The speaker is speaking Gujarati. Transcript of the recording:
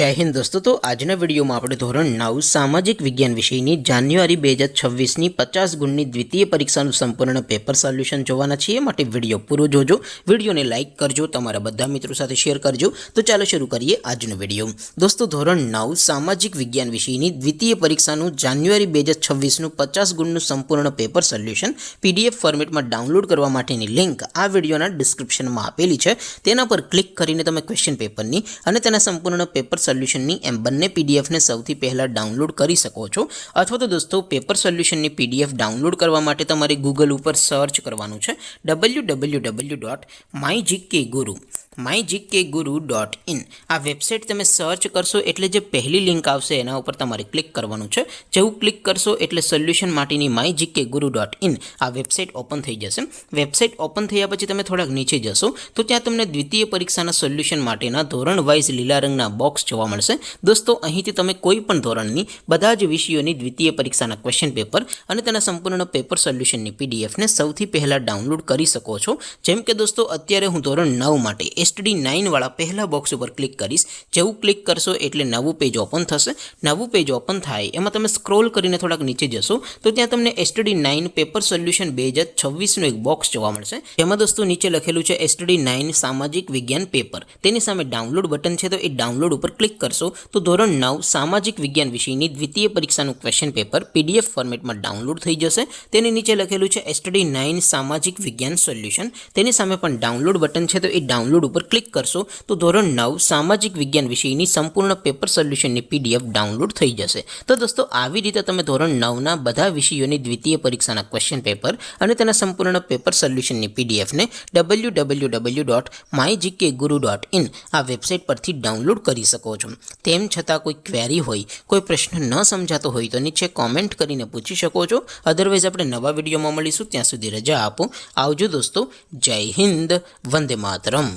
जय हिंद दोस्तों। तो आजना विडियो में આપણે ધોરણ 9 સામાજિક વિજ્ઞાન વિષયની જાન્યુઆરી 2026 ની 50 ગુણની દ્વિતીય પરીક્ષાનું સંપૂર્ણ પેપર સોલ્યુશન જોવાના છીએ। માટે વિડિયો પૂરો જોજો, વિડિયોને લાઈક કરજો, તમારા બધા મિત્રો સાથે શેર કરજો। તો ચાલો શરૂ કરીએ આજનો વિડિયો। દોસ્તો ધોરણ 9 સામાજિક વિજ્ઞાન વિષયની દ્વિતીય પરીક્ષાનું જાન્યુઆરી 2026 નું 50 ગુણનું સંપૂર્ણ પેપર સોલ્યુશન પીડીએફ ફોર્મેટમાં ડાઉનલોડ કરવા માટેની લિંક આ વિડિયોના ડિસ્ક્રિપ્શનમાં આપેલી છે। તેના પર ક્લિક કરીને તમે ક્વેશ્ચન પેપરની અને તેના સંપૂર્ણ પેપર સોલ્યુશनની એમ બંને પીડીએફ ને સૌથી પહેલા ડાઉનલોડ કરી શકો છો। અથવા તો દોસ્તો પેપર સોલ્યુશનની પીડીએફ ડાઉનલોડ કરવા માટે તમારે ગૂગલ ઉપર સર્ચ કરવાનું છે www.mygkguru.in। આ વેબસાઇટ તમે સર્ચ કરશો એટલે જે પહેલી લિંક આવશે એના ઉપર તમારે ક્લિક કરવાનું છે। જેવું ક્લિક કરશો એટલે સોલ્યુશન માટેની mygkguru.in આ વેબસાઇટ ઓપન થઈ જશે। વેબસાઇટ ઓપન થયા પછી તમે થોડાક નીચે જશો તો ત્યાં તમને દ્વિતીય પરીક્ષાના સોલ્યુશન માટેના ધોરણ વાઇઝ લીલા રંગના બોક્સ જોવા મળશે। દોસ્તો અહીંથી તમે કોઈ પણ ધોરણની બધા જ વિષયોની દ્વિતીય પરીક્ષાના ક્વેશ્ચન પેપર અને તેના સંપૂર્ણ પેપર સોલ્યુશનની પીડીએફ ને સૌથી પહેલા ડાઉનલોડ કરી શકો છો। જેમ કે દોસ્તો અત્યારે હું ધોરણ 9 માટે STD9 વાળા પહેલા બોક્સ ઉપર ક્લિક કરીશ। જેવું ક્લિક કરશો એટલે નવું પેજ ઓપન થશે। નવું પેજ ઓપન થાય એમાં તમે સ્ક્રોલ કરીને થોડાક નીચે જશો તો ત્યાં તમને STD9 પેપર સોલ્યુશન 2026 નું એક બોક્સ જોવા મળશે। એમાં દોસ્તો નીચે લખેલું છે STD9 સામાજિક વિજ્ઞાન પેપર। તેની સામે ડાઉનલોડ બટન છે તો એ ડાઉનલોડ ઉપર ક્લિક કરશો તો ધોરણ 9 સામાજિક વિજ્ઞાન વિષયની દ્વિતીય પરીક્ષાનું ક્વેશ્ચન પેપર પીડીએફ ફોર્મેટમાં ડાઉનલોડ થઈ જશે। તેની નીચે લખેલું છે STD9 સામાજિક વિજ્ઞાન સોલ્યુશન। તેની સામે પણ ડાઉનલોડ બટન છે તો એ ડાઉનલોડ ઉપર ક્લિક કરશો તો ધોરણ 9 સામાજિક વિજ્ઞાન વિષયની સંપૂર્ણ પેપર સોલ્યુશનની પીડીએફ ડાઉનલોડ થઈ જશે। તો દોસ્તો આવી રીતે તમે ધોરણ 9 ના બધા વિષયોની દ્વિતીય પરીક્ષાના ક્વેશ્ચન પેપર અને તેના સંપૂર્ણ પેપર સોલ્યુશનની પીડીએફ ને www.mygkguru.in આ વેબસાઇટ પરથી ડાઉનલોડ કરી શકો છો। તેમ છતાં કોઈ ક્વેરી હોય, કોઈ પ્રશ્ન ન સમજાતો હોય તો નીચે કોમેન્ટ કરીને પૂછી શકો છો। અધરવાઇઝ આપણે નવા વિડીયોમાં મળીશું, ત્યાં સુધી રજા આપો। આવજો દોસ્તો, જય હિન્દ, વંદે માતરમ।